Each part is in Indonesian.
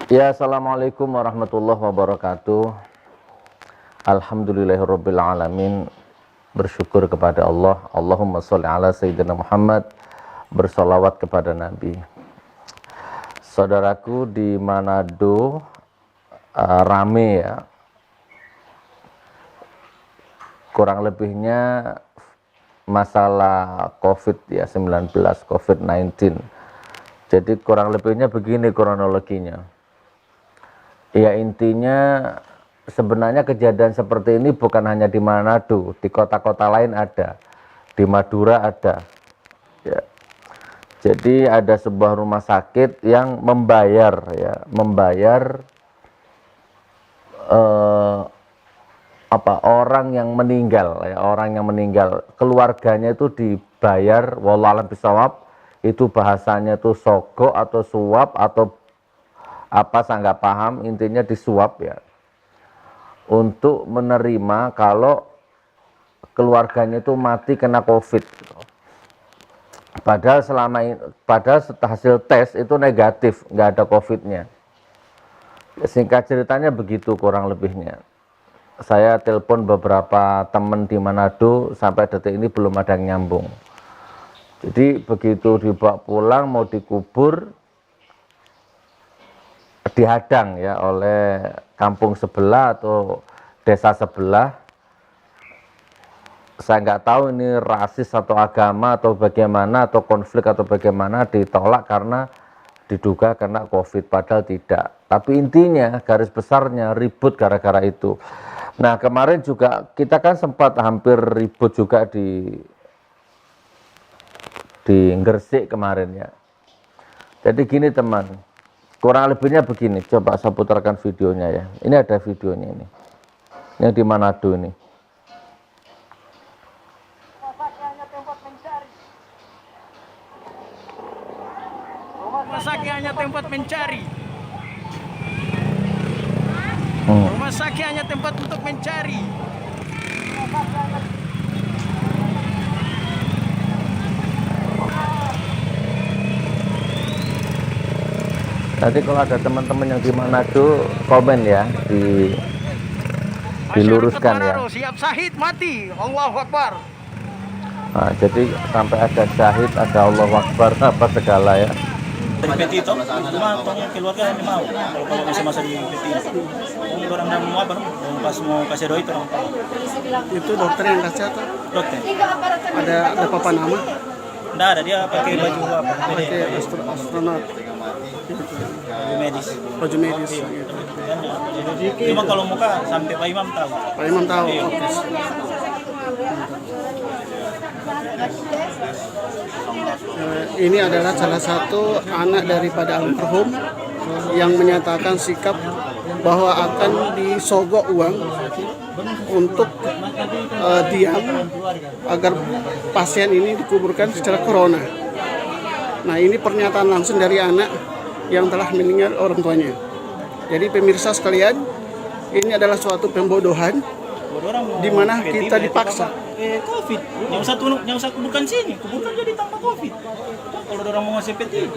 Ya, assalamualaikum warahmatullahi wabarakatuh. Alhamdulillahirabbil alamin. Bersyukur kepada Allah. Allahumma sholli ala sayyidina Muhammad. Bersolawat kepada Nabi. Saudaraku di Manado rame ya. Kurang lebihnya masalah COVID-19, COVID-19. Jadi kurang lebihnya begini kronologinya. Ya intinya sebenarnya kejadian seperti ini bukan hanya di Manado, di kota-kota lain ada, di Madura ada. Ya. Jadi ada sebuah rumah sakit yang membayar orang yang meninggal, keluarganya itu dibayar, wallahu a'lam bishawab, itu bahasanya itu sogok atau suap atau apa saya nggak paham, intinya disuap ya, untuk menerima kalau keluarganya itu mati kena COVID. Padahal hasil tes itu negatif, nggak ada COVID-nya. Singkat ceritanya begitu kurang lebihnya. Saya telepon beberapa teman di Manado, sampai detik ini belum ada yang nyambung. Jadi begitu dibawa pulang mau dikubur, dihadang ya oleh kampung sebelah atau desa sebelah. Saya nggak tahu ini rasis atau agama atau bagaimana, atau konflik atau bagaimana, ditolak karena diduga kena COVID, padahal tidak. Tapi intinya garis besarnya ribut gara-gara itu. Nah kemarin juga kita kan sempat hampir ribut juga di Gresik kemarin ya. Jadi gini teman, kurang lebihnya begini, coba saya putarkan videonya ya. Ini ada videonya ini. Yang di Manado ini. Rumah sakit hanya tempat mencari. Rumah sakit hanya tempat untuk mencari. Nanti kalau ada teman-teman yang di Manado komen ya, diluruskan ya. Siap syahid mati, Allahu Akbar. Nah, jadi sampai ada syahid, ada Allahu Akbar, apa segala ya. Dari PT itu, cuma keluarga yang mau kalau bisa masuk di PT itu. Orang yang mau apa? Pas mau kasih doi itu orang. Itu dokter yang kasih atau? Dokter. Ada apa nama? Nggak ada, dia pakai baju apa? Pakai astronot. Baju medis. Baju medis. Gitu. Cuma kalau muka sampai Pak Imam tahu. Pak Imam tahu. Iya. Oke. Ini adalah salah satu anak daripada almarhum yang menyatakan sikap bahwa akan disogok uang untuk diam agar pasien ini dikuburkan secara corona. Nah ini pernyataan langsung dari anak yang telah meninggal orang tuanya. Jadi pemirsa sekalian, ini adalah suatu pembodohan di mana kita dipaksa. COVID. Yang satu bukan sini, kuburkan jadi tanpa COVID. Kalau orang mau ngasih PT,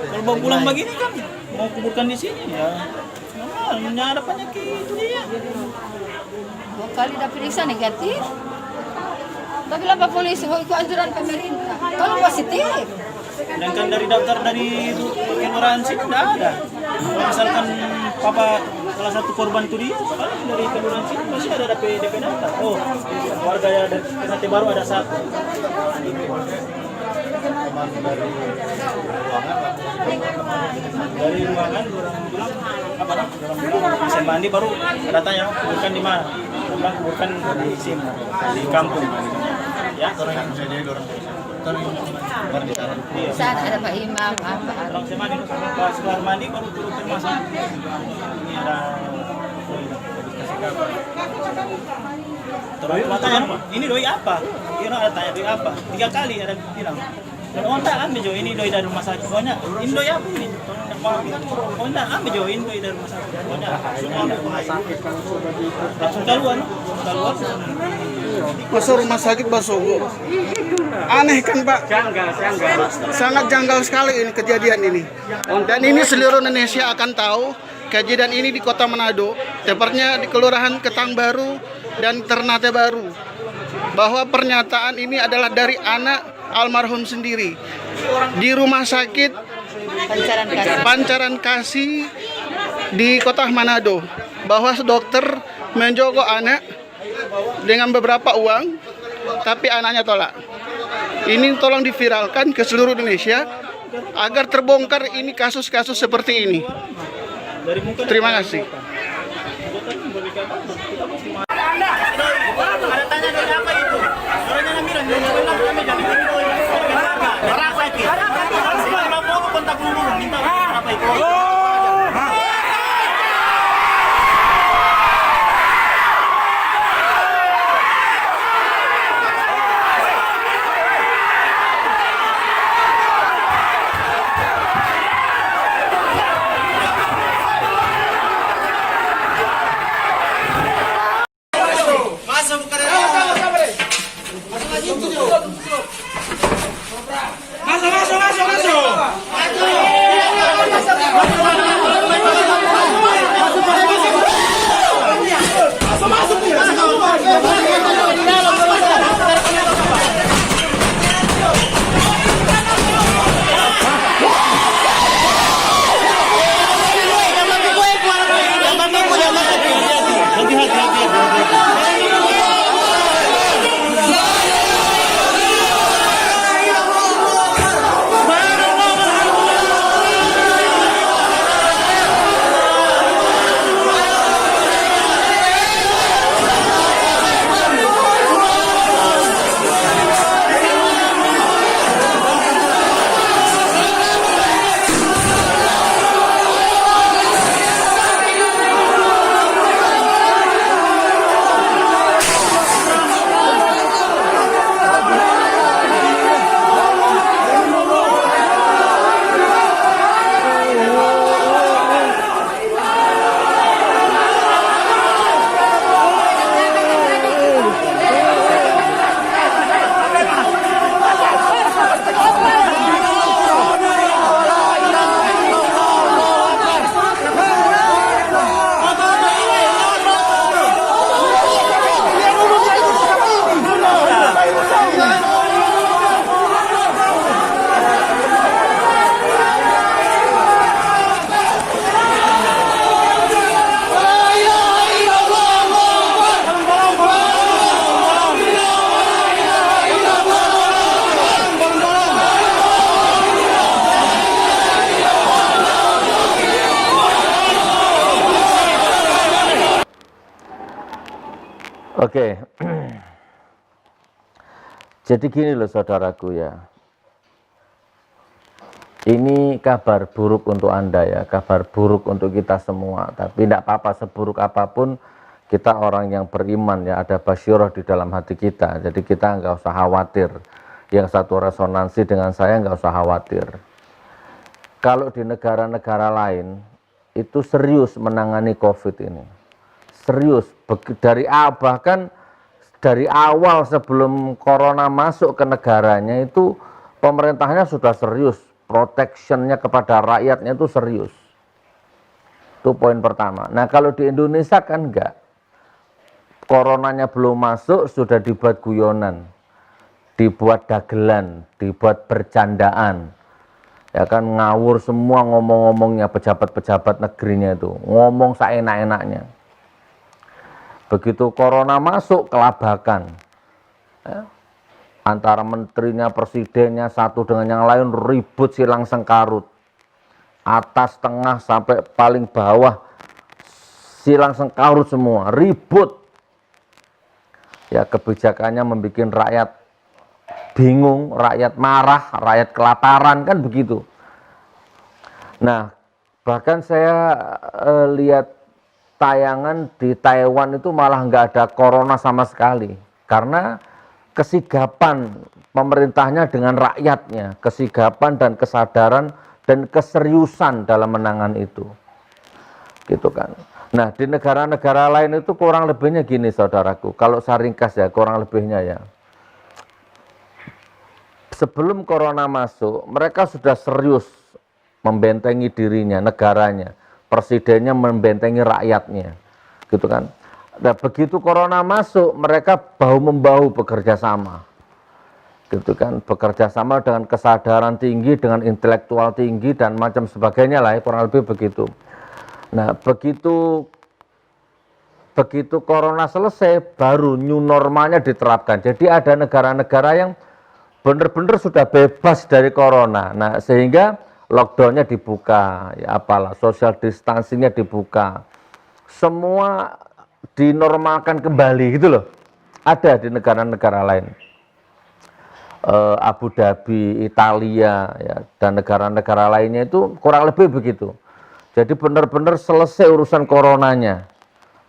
kalau mau pulang begini kan mau kuburkan di sini ya. Nah, ada penyakit itu dia. 2 kali dah periksa negatif. Tapi lapor polisi, mau ikut anjuran pemerintah. Kalau positif, Sedangkan dari daftar dari kelurahan sini tidak ada. Kalau misalkan papa salah satu korban itu dia, paling dari kelurahan sini masih ada DP data. Oh, warga ya nanti baru ada satu. Dari ruangan orang bilang apa nak? Orang bilang bisa mandi baru datanya kuburkan di mana? Orang kuburkan di sini di kampung. Ya, orang yang saya jadi orang. saat ada Pak Imam, apa. Orang saya mandi, pas keluar mandi baru turun masuk. Ini ada terus tanya, ini doi apa? Kira ada tanya doi apa? 3 kali ada bilang. Dan oh tak ambil jo ini doi dari rumah sakit. Pokoknya ini doi apa ini? Oh tak ambil jo ini doi dari rumah sakit. Pokoknya semua rumah sakit langsung keluar. masuk rumah sakit Basogo. Aneh kan Pak? Sangat janggal sekali ini kejadian ini. Dan ini seluruh Indonesia akan tahu kejadian ini di Kota Manado, tepatnya di Kelurahan Ketang Baru dan Ternate Baru. Bahwa pernyataan ini adalah dari anak almarhum sendiri di rumah sakit Pancaran Kasih di Kota Manado, bahwa dokter menjogo anak dengan beberapa uang, tapi anaknya tolak. Ini tolong diviralkan ke seluruh Indonesia agar terbongkar ini kasus-kasus seperti ini. Terima kasih. Ada tanya dari apa itu? Suaranya Namiran, kami jadi berapa itu? Kalau mau kontak dulu, minta berapa itu? Oke, jadi gini loh saudaraku ya, ini kabar buruk untuk Anda ya, kabar buruk untuk kita semua, tapi tidak apa-apa, seburuk apapun kita orang yang beriman ya, ada basyirah di dalam hati kita, jadi kita nggak usah khawatir, yang satu resonansi dengan saya nggak usah khawatir. Kalau di negara-negara lain itu serius menangani COVID ini, serius bahkan dari awal sebelum corona masuk ke negaranya itu pemerintahnya sudah serius, protectionnya kepada rakyatnya itu serius. Itu poin pertama. Nah kalau di Indonesia kan enggak, coronanya belum masuk sudah dibuat guyonan, dibuat dagelan, dibuat bercandaan, ya kan, ngawur semua ngomong-ngomongnya pejabat-pejabat negerinya itu, ngomong seenak-enaknya. Begitu corona masuk, kelabakan ya. Antara menterinya, presidennya, satu dengan yang lain ribut silang sengkarut, atas, tengah, sampai paling bawah silang sengkarut semua, ribut ya. Kebijakannya membuat rakyat bingung, rakyat marah, rakyat kelaparan, kan begitu. Nah bahkan saya lihat tayangan di Taiwan itu malah nggak ada corona sama sekali, karena kesigapan pemerintahnya dengan rakyatnya, kesigapan dan kesadaran dan keseriusan dalam menangani itu, gitu kan. Nah, di negara-negara lain itu kurang lebihnya gini saudaraku, kalau saya ringkas ya, kurang lebihnya ya. Sebelum corona masuk, mereka sudah serius membentengi dirinya, negaranya, presidennya membentengi rakyatnya, gitu kan. Nah, begitu corona masuk, mereka bahu-membahu bekerja sama, gitu kan, bekerja sama dengan kesadaran tinggi, dengan intelektual tinggi dan macam sebagainya lah, ya, kurang lebih begitu. Nah, begitu corona selesai, baru new normalnya diterapkan. Jadi ada negara-negara yang benar-benar sudah bebas dari corona. Nah, sehingga lockdownnya dibuka, ya apalah, social distancingnya dibuka, semua dinormalkan kembali gitu loh. Ada di negara-negara lain, Abu Dhabi, Italia, ya, dan negara-negara lainnya itu kurang lebih begitu. Jadi benar-benar selesai urusan coronanya,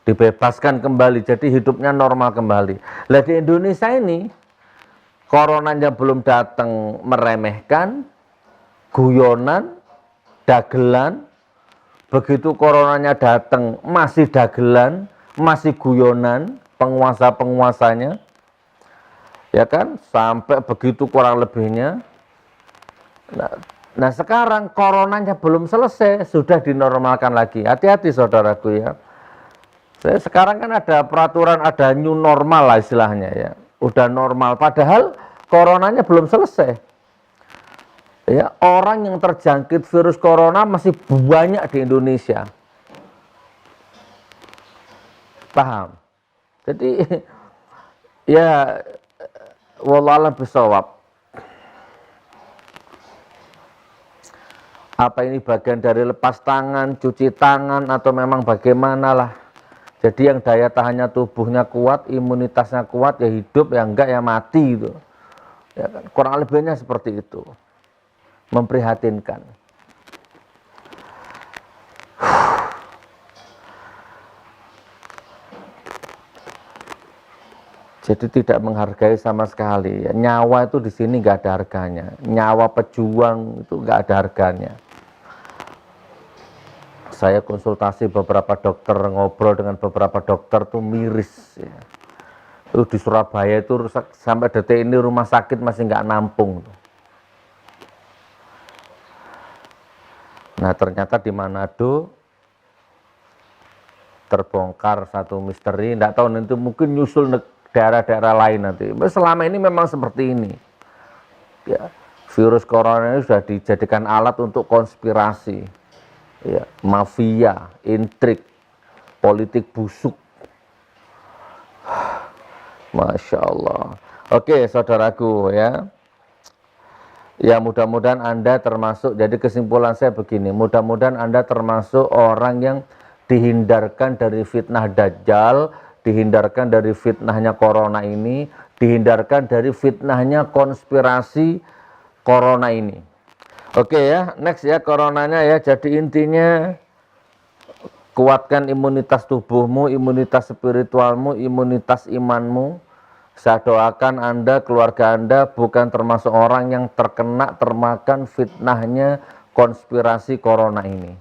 dibebaskan kembali, jadi hidupnya normal kembali. Lah di Indonesia ini, coronanya belum datang meremehkan, guyonan, dagelan. Begitu coronanya datang masih dagelan, masih guyonan, penguasa-penguasanya. Ya kan, sampai begitu kurang lebihnya. Nah sekarang coronanya belum selesai, sudah dinormalkan lagi. Hati-hati saudaraku ya. Sekarang kan ada peraturan, ada new normal lah istilahnya ya. Udah normal, padahal coronanya belum selesai. Ya, orang yang terjangkit virus corona masih banyak di Indonesia. Paham? Jadi ya wallahualam bisawab. Apa ini bagian dari lepas tangan, cuci tangan, atau memang bagaimana lah. Jadi yang daya tahannya tubuhnya kuat, imunitasnya kuat, ya hidup, ya enggak, ya mati gitu. Ya kan? Kurang lebihnya seperti itu. Memprihatinkan. Jadi tidak menghargai sama sekali. Nyawa itu di sini nggak ada harganya. Nyawa pejuang itu nggak ada harganya. Saya konsultasi beberapa dokter, ngobrol dengan beberapa dokter tuh miris. Ya. Itu di Surabaya itu sampai detik ini rumah sakit masih nggak nampung. Nah ternyata di Manado terbongkar satu misteri. Nggak tahu nanti mungkin nyusul daerah-daerah lain nanti. Selama ini memang seperti ini. Ya, virus corona ini sudah dijadikan alat untuk konspirasi. Ya, mafia, intrik, politik busuk. Masya Allah. Oke, saudaraku ya. Ya mudah-mudahan Anda termasuk, jadi kesimpulan saya begini, mudah-mudahan Anda termasuk orang yang dihindarkan dari fitnah Dajjal, dihindarkan dari fitnahnya corona ini, dihindarkan dari fitnahnya konspirasi corona ini. Oke ya, next ya coronanya ya. Jadi intinya kuatkan imunitas tubuhmu, imunitas spiritualmu, imunitas imanmu. Saya doakan Anda, keluarga Anda bukan termasuk orang yang termakan fitnahnya konspirasi corona ini.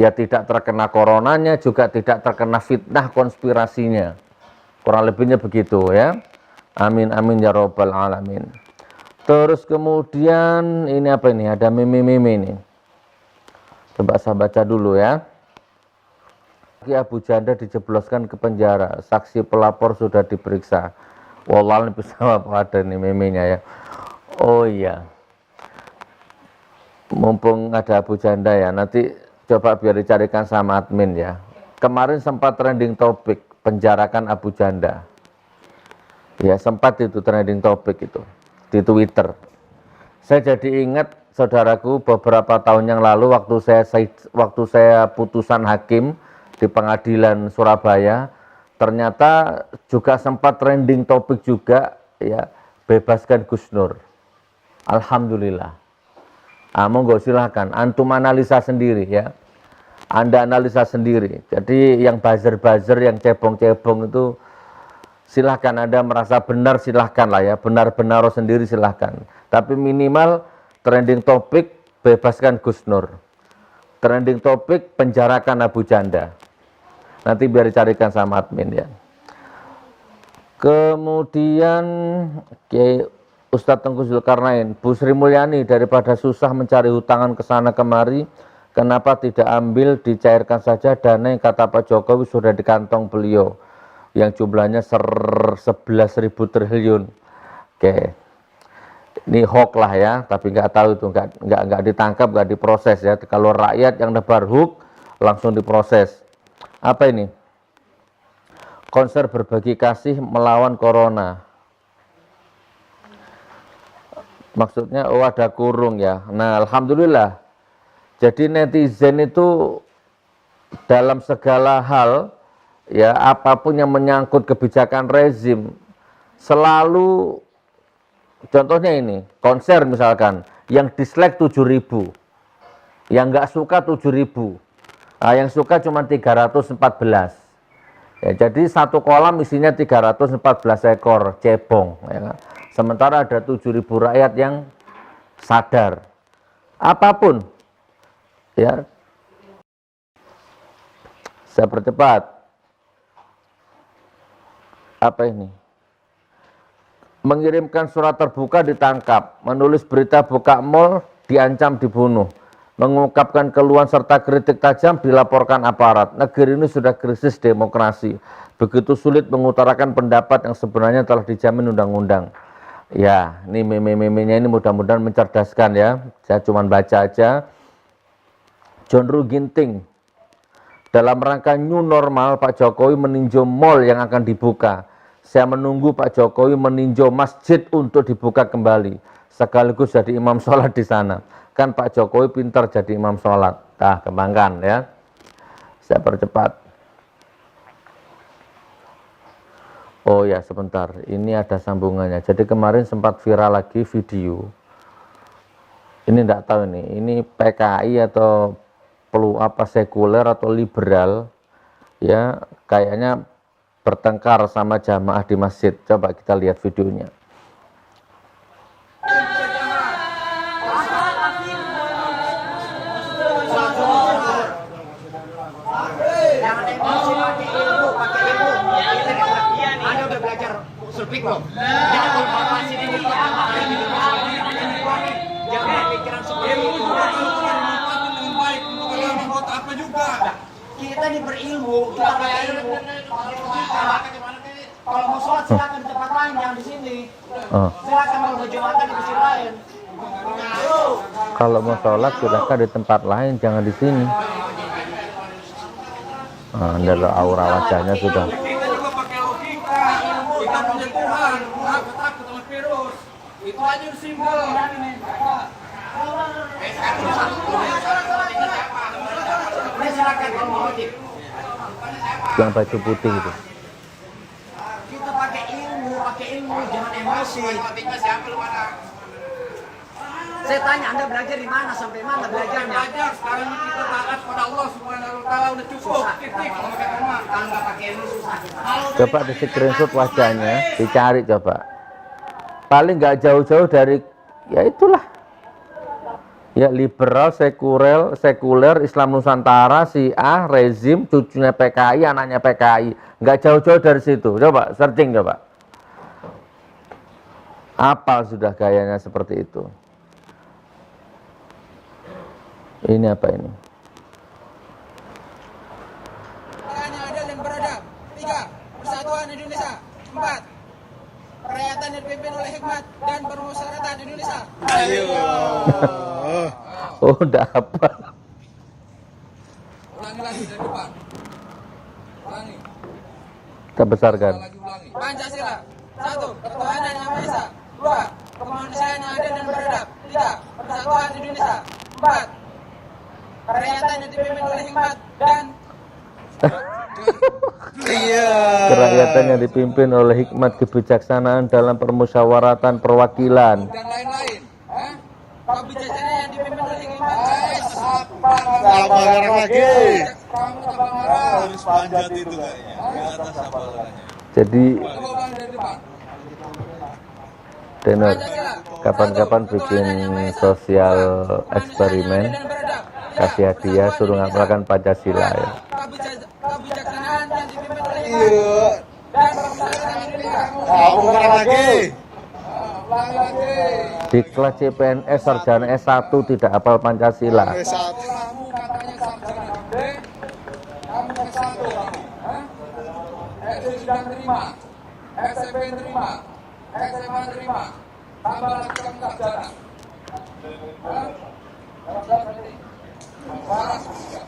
Ya tidak terkena coronanya, juga tidak terkena fitnah konspirasinya. Kurang lebihnya begitu ya. Amin amin ya robbal alamin. Terus kemudian ini apa ini? Ada meme-meme ini. Coba saya baca dulu ya. Abu Janda dijebloskan ke penjara. Saksi pelapor sudah diperiksa. Wallahualam bisawab, ada nih memenya ya. Oh iya. Mumpung ada Abu Janda ya, nanti coba biar dicarikan sama admin ya. Kemarin sempat trending topik penjarakan Abu Janda. Ya sempat itu trending topik itu di Twitter. Saya jadi ingat saudaraku beberapa tahun yang lalu waktu saya putusan hakim di pengadilan Surabaya, ternyata juga sempat trending topik juga ya, bebaskan Gus Nur. Alhamdulillah. Monggo silahkan antum analisa sendiri ya. Anda analisa sendiri. Jadi yang buzzer-buzzer, yang cebong-cebong itu silahkan, Anda merasa benar silahkan lah ya, benar-benar sendiri silahkan. Tapi minimal trending topik bebaskan Gus Nur, trending topik penjarakan Abu Janda. Nanti biar dicarikan sama admin ya. Kemudian Ustadz Tengku Zulkarnain, Bu Sri Mulyani, daripada susah mencari hutangan ke sana kemari, kenapa tidak ambil dicairkan saja dana yang kata Pak Jokowi sudah di kantong beliau, yang jumlahnya 11.000 triliun. Oke, ini hoax lah ya, tapi nggak tahu itu, nggak ditangkap, nggak diproses ya. Kalau rakyat yang nebar hoax langsung diproses. Apa ini? Konser berbagi kasih melawan corona. Maksudnya ada kurung ya. Nah, alhamdulillah. Jadi netizen itu dalam segala hal ya, apapun yang menyangkut kebijakan rezim selalu, contohnya ini, konser misalkan yang dislike 7.000, yang nggak suka 7.000, nah, yang suka cuma 314. Ya, jadi satu kolam isinya 314 ekor cebong ya kan? Sementara ada 7.000 rakyat yang sadar. Apapun ya, saya percepat. Apa ini? Mengirimkan surat terbuka ditangkap, menulis berita buka mal diancam dibunuh, mengungkapkan keluhan serta kritik tajam dilaporkan aparat. Negeri ini sudah krisis demokrasi. Begitu sulit mengutarakan pendapat yang sebenarnya telah dijamin undang-undang. Ya, ini meme-memenya ini mudah-mudahan mencerdaskan ya. Saya cuma baca aja. John Ruh Ginting, dalam rangka new normal, Pak Jokowi meninjau mal yang akan dibuka. Saya menunggu Pak Jokowi meninjau masjid untuk dibuka kembali, sekaligus jadi imam sholat di sana. Kan Pak Jokowi pintar jadi imam sholat. Nah, kembangkan ya. Saya percepat. Oh ya, sebentar. Ini ada sambungannya. Jadi kemarin sempat viral lagi video. Ini enggak tahu ini PKI atau sekuler atau liberal ya, kayaknya bertengkar sama jamaah di masjid. Coba kita lihat videonya. Kita ini berilmu, kita pakai ilmu. Kalau mau sholat silakan di tempat lain, jangan di sini. Silakan mau berjumatan di masjid lain. Kalau mau sholat silakan di tempat lain, jangan di sini. Anda aura wajahnya sudah. Kita juga pakai logika. Kita punya Tuhan, takut sama virus. Itu aja simbol. Yang baju putih itu. Kita pakai ilmu, jangan emosi. Saya tanya, Anda belajar di mana, sampai mana belajarnya? Belajar, sekarang kita taat pada Allah Subhanahu wa taala, udah cukup. Titik. Kalau nggak pakai ilmu susah. Coba di screenshot wajahnya, dicari coba. Paling nggak jauh-jauh dari, ya itulah. Ya, liberal, sekuler, Islam Nusantara, Syiah, rezim, cucunya PKI, anaknya PKI. Nggak jauh-jauh dari situ. Coba searching coba. Apal sudah gayanya seperti itu. Ini apa ini? Ada dan beradab. 3. Persatuan Indonesia. 4. Perayaan yang dipimpin oleh hikmat dan permusyawaratan Indonesia. Ayo. Oh, udah apa? Ulangi lagi dari depan. Ulangi. Kita besarkan. Ulangi. Pancasila. 1. Ketuhanan yang Maha Esa. 2. Kemanusiaan yang adil dan beradab. 3. Persatuan Indonesia. 4. Perayaan yang dipimpin oleh hikmat dan Kerakyatan yang dipimpin oleh hikmat kebijaksanaan dalam permusyawaratan perwakilan. dan lain-lain. Kebijaksanaan yang dipimpin oleh hikmat. Sabar lagi. Kamu tak marah. Harus panjat itu kayaknya. Di atas sabar lagi. Jadi Coba ulang dari depan. Denor, kapan-kapan bikin sosial eksperimen, kasih hadiah, suruh ngapalkan Pancasila ya. Kebijaksanaan yuk. dan perpustakaan Indonesia. Bukan lagi. Ulangi lagi. Di kelas CPNS sarjana S1 tidak hafal Pancasila. Kamu katanya sarjana D, kamu S1 kamu. SD sudah terima, SMP terima, SMA terima, tambah lagi kamu sarjana. Parah juga.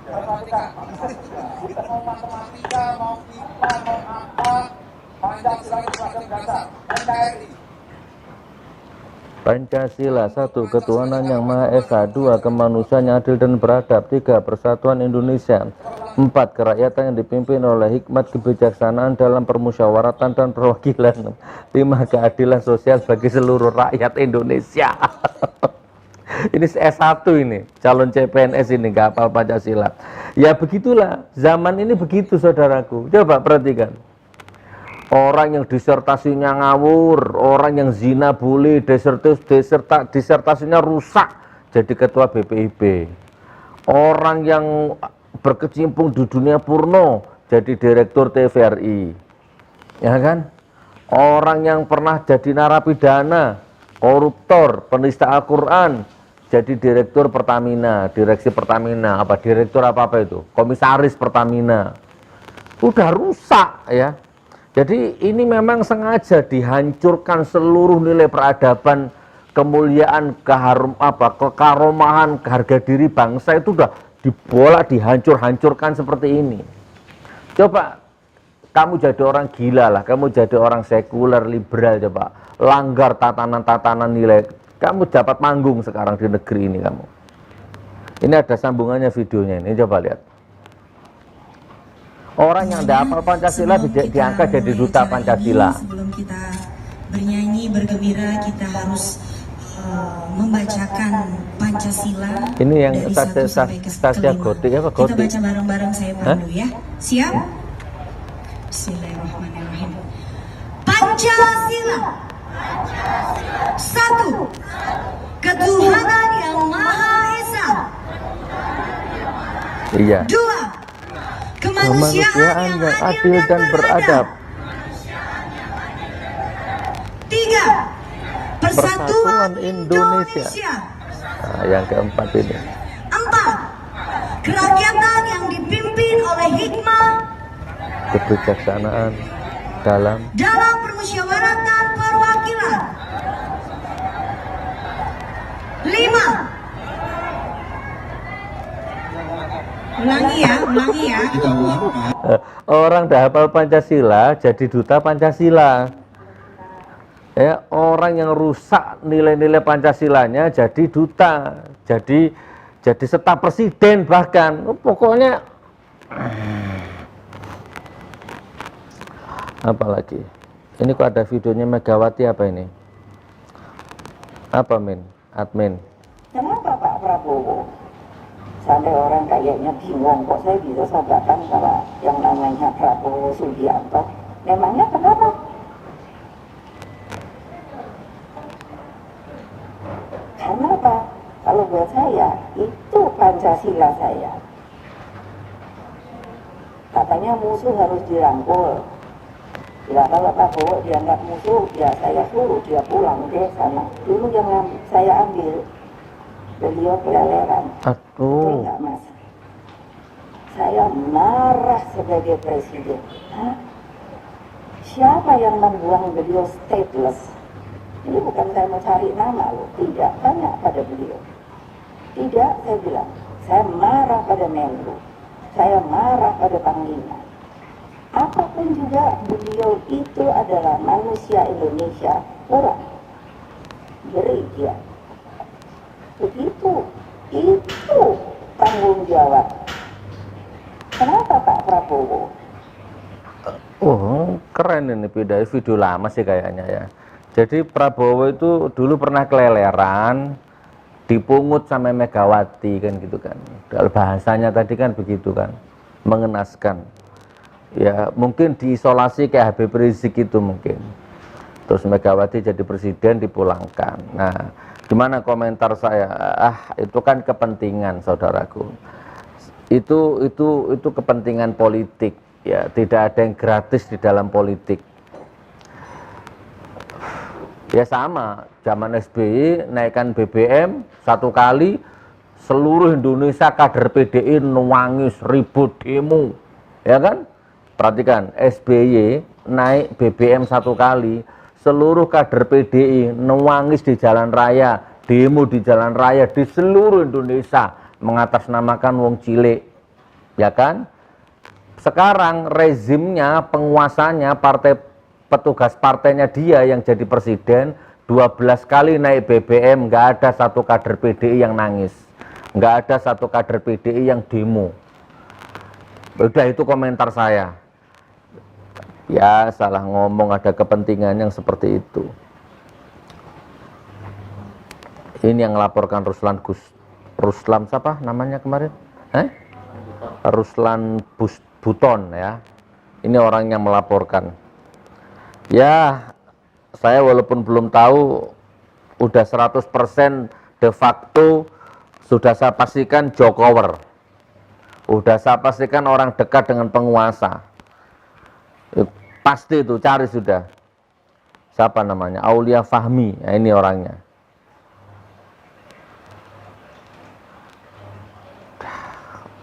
Perhatikan, mau matematika, mau IPA, mau apa, Pancasila itu pelajaran dasar, NKRI. Pancasila 1. Ketuhanan yang Maha Esa. 2. Kemanusiaan yang adil dan beradab. 3. Persatuan Indonesia. 4. Kerakyatan yang dipimpin oleh hikmat kebijaksanaan dalam permusyawaratan dan perwakilan. 5. Keadilan sosial bagi seluruh rakyat Indonesia. Ini S1 ini, calon CPNS ini gak hafal Pancasila. Ya begitulah, zaman ini begitu saudaraku. Coba perhatikan. Orang yang disertasinya ngawur, orang yang zina boleh, disertasinya rusak jadi ketua BPIB. Orang yang berkecimpung di dunia porno jadi direktur TVRI. Ya kan? Orang yang pernah jadi narapidana, koruptor, penista Al-Quran jadi direktur Pertamina, direksi Pertamina, direktur apa itu? Komisaris Pertamina. Udah rusak ya. Jadi ini memang sengaja dihancurkan seluruh nilai peradaban, kemuliaan, kekaromahan, harga diri bangsa itu udah dibolak, dihancurkan seperti ini. Coba kamu jadi orang gila lah, kamu jadi orang sekuler, liberal, coba langgar tatanan-tatanan nilai, kamu dapat manggung sekarang di negeri ini kamu. Ini ada sambungannya videonya ini, coba lihat. Orang yang tidak hafal Pancasila diangkat jadi duta Pancasila. Sebelum kita bernyanyi, bergembira, kita harus membacakan Pancasila. Ini yang dari 1 sampai ke 5. Gotik apa Kita Gotik? baca bareng-bareng, saya pandu ya. Siap? Bismillahirrahmanirrahim. Pancasila. 1. Ketuhanan yang Maha Esa. Iya. 2. Kemanusiaan yang adil dan beradab. 3. Persatuan Indonesia. Nah, yang keempat ini. 4. Kerakyatan yang dipimpin oleh hikmah Kebijaksanaan dalam permusyawaratan perwakilan. 5. Ulangi ya. Orang dah hafal Pancasila jadi duta Pancasila. Ya, orang yang rusak nilai-nilai Pancasilanya jadi duta, jadi staf presiden bahkan. Pokoknya apalagi. Ini kok ada videonya Megawati apa ini? Apa admin? Kenapa Pak Prabowo sampai orang kayaknya bingung kok saya bisa sobakan sama yang namanya Prabowo Subianto? Memangnya kenapa? Karena apa? Kalau buat saya itu Pancasila saya. Katanya musuh harus dirangkul. Ya kalau Prabowo dianggap musuh, ya saya suruh dia pulang deh sana. Dulu yang saya ambil, beliau keleleran. Aduh. Enggak mas, saya marah sebagai presiden. Hah? Siapa yang membuang beliau stateless? Ini bukan saya mau cari nama loh, tidak, tanya pada beliau. Tidak, saya bilang, saya marah pada Menlu, saya marah pada Panglima. Apapun juga beliau itu adalah manusia Indonesia, orang beri dia. Begitu, itu tanggung jawab. Kenapa Pak Prabowo? Oh, keren ini video lama sih kayaknya ya. Jadi Prabowo itu dulu pernah keleleran, dipungut sama Megawati kan gitu kan. Dalam bahasanya tadi kan begitu kan, mengenaskan. Ya mungkin diisolasi kayak Habib Rizik itu mungkin. Terus Megawati jadi presiden dipulangkan. Nah, gimana komentar saya? Itu kan kepentingan, saudaraku. Itu kepentingan politik, ya. Tidak ada yang gratis di dalam politik. Ya sama, zaman SBY naikkan BBM 1 kali, seluruh Indonesia kader PDI nangis, ribut, demo, ya kan? Perhatikan, SBY naik BBM 1 kali, seluruh kader PDI nangis di jalan raya, demo di jalan raya di seluruh Indonesia mengatasnamakan wong cilik, ya kan? Sekarang rezimnya, penguasanya, petugas partainya dia yang jadi presiden, 12 kali naik BBM, nggak ada satu kader PDI yang nangis, nggak ada satu kader PDI yang demo. Udah, itu komentar saya. Ya salah ngomong, ada kepentingan yang seperti itu. Ini yang melaporkan Ruslan siapa namanya kemarin? Ruslan Buton, ya. Ini orang yang melaporkan. Ya, saya walaupun belum tahu, udah 100% de facto sudah saya pastikan Jokower. Udah saya pastikan orang dekat dengan penguasa. Pasti itu, cari sudah. Siapa namanya? Aulia Fahmi. Nah, ini orangnya.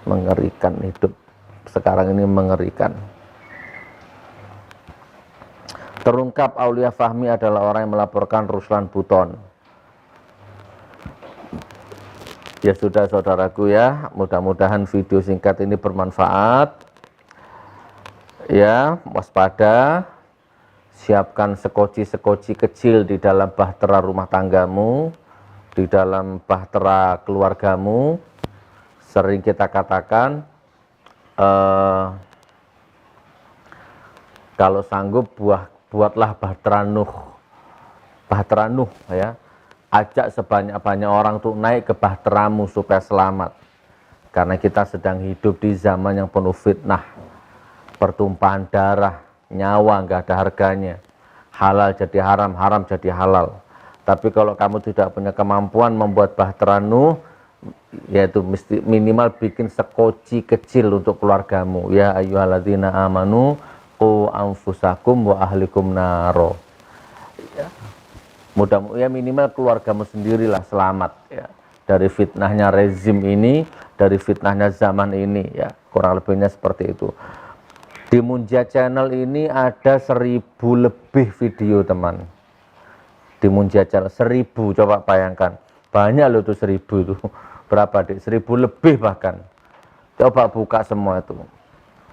Mengerikan hidup sekarang ini, mengerikan. Terungkap Aulia Fahmi adalah orang yang melaporkan Ruslan Buton. Ya sudah, saudaraku, ya, mudah-mudahan video singkat ini bermanfaat. Ya, waspada, siapkan sekoci-sekoci kecil di dalam bahtera rumah tanggamu, di dalam bahtera keluargamu. Sering kita katakan, kalau sanggup buatlah bahtera Nuh, ya. Ajak sebanyak-banyak orang untuk naik ke bahteramu supaya selamat. Karena kita sedang hidup di zaman yang penuh fitnah, pertumpahan darah, nyawa nggak ada harganya, halal jadi haram, haram jadi halal. Tapi kalau kamu tidak punya kemampuan membuat bahtera Nuh, yaitu minimal bikin sekoci kecil untuk keluargamu. Ya ayyuhalladzina amanu qu anfusakum wa ahlikum naro. Ya. Ya minimal keluargamu sendirilah selamat, ya, dari fitnahnya rezim ini, dari fitnahnya zaman ini, ya. Kurang lebihnya seperti itu. Di Munjia Channel ini ada 1000 lebih video, teman. Di Munjia Channel 1000, coba bayangkan. Banyak loh tuh 1000 itu. Berapa, Dik? 1000 lebih bahkan. Coba buka semua itu.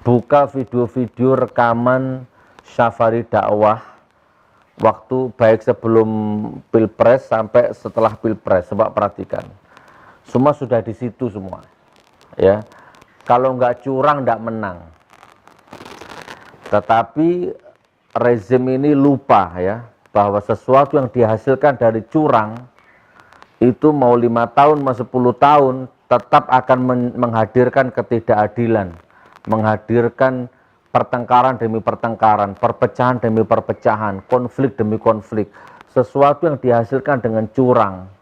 Buka video-video rekaman safari dakwah waktu baik sebelum Pilpres sampai setelah Pilpres. Coba perhatikan. Semua sudah di situ semua. Ya. Kalau nggak curang nggak menang. Tetapi rezim ini lupa, ya, bahwa sesuatu yang dihasilkan dari curang itu mau 5 tahun, mau 10 tahun tetap akan menghadirkan ketidakadilan, menghadirkan pertengkaran demi pertengkaran, perpecahan demi perpecahan, konflik demi konflik. Sesuatu yang dihasilkan dengan curang,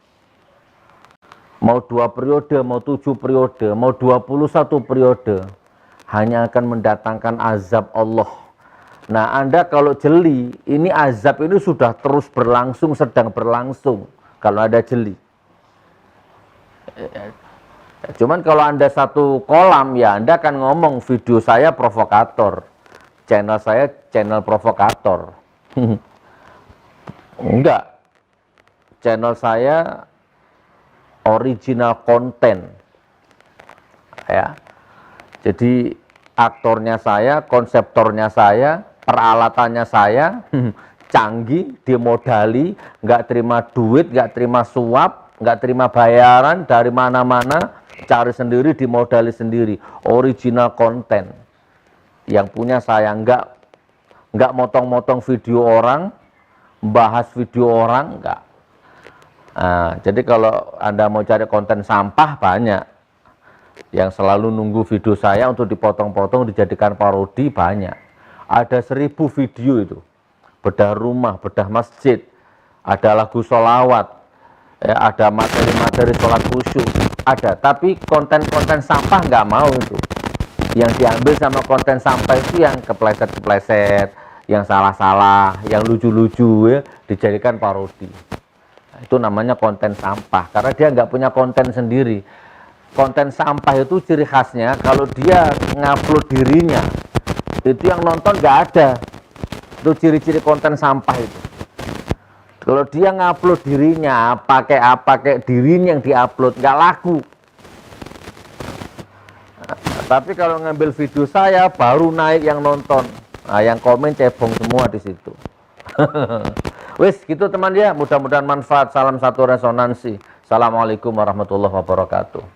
mau 2 periode, mau 7 periode, mau 21 periode, hanya akan mendatangkan azab Allah. Nah, Anda kalau jeli, ini azab ini sudah terus berlangsung, sedang berlangsung kalau ada jeli. Cuman kalau Anda satu kolam, ya Anda akan ngomong video saya provokator, channel saya channel provokator. Enggak, channel saya original content, ya. Jadi aktornya saya, konseptornya saya, peralatannya saya, canggih, dimodali, nggak terima duit, nggak terima suap, nggak terima bayaran dari mana-mana, cari sendiri, dimodali sendiri, original content. Yang punya saya, nggak motong-motong video orang, bahas video orang, nggak. Nah, jadi kalau Anda mau cari konten sampah banyak. Yang selalu nunggu video saya untuk dipotong-potong, dijadikan parodi banyak. Ada 1000 video itu. bedah rumah, bedah masjid, ada lagu sholawat, ya, ada materi-materi sholat khusyuk, ada. Tapi konten-konten sampah nggak mau itu. Yang diambil sama konten sampah itu yang kepleset-kepleset, yang salah-salah, yang lucu-lucu, ya, dijadikan parodi. Nah, itu namanya konten sampah, karena dia nggak punya konten sendiri. Konten sampah itu ciri khasnya kalau dia ngupload dirinya, itu yang nonton nggak ada. Itu ciri-ciri konten sampah itu. Kalau dia ngupload dirinya, pakai dirinya yang diupload, nggak laku. Nah, tapi kalau ngambil video saya, baru naik yang nonton. Nah, yang komen cebong semua di situ. Wis, gitu teman ya. Mudah-mudahan manfaat. Salam satu resonansi. Assalamualaikum warahmatullahi wabarakatuh.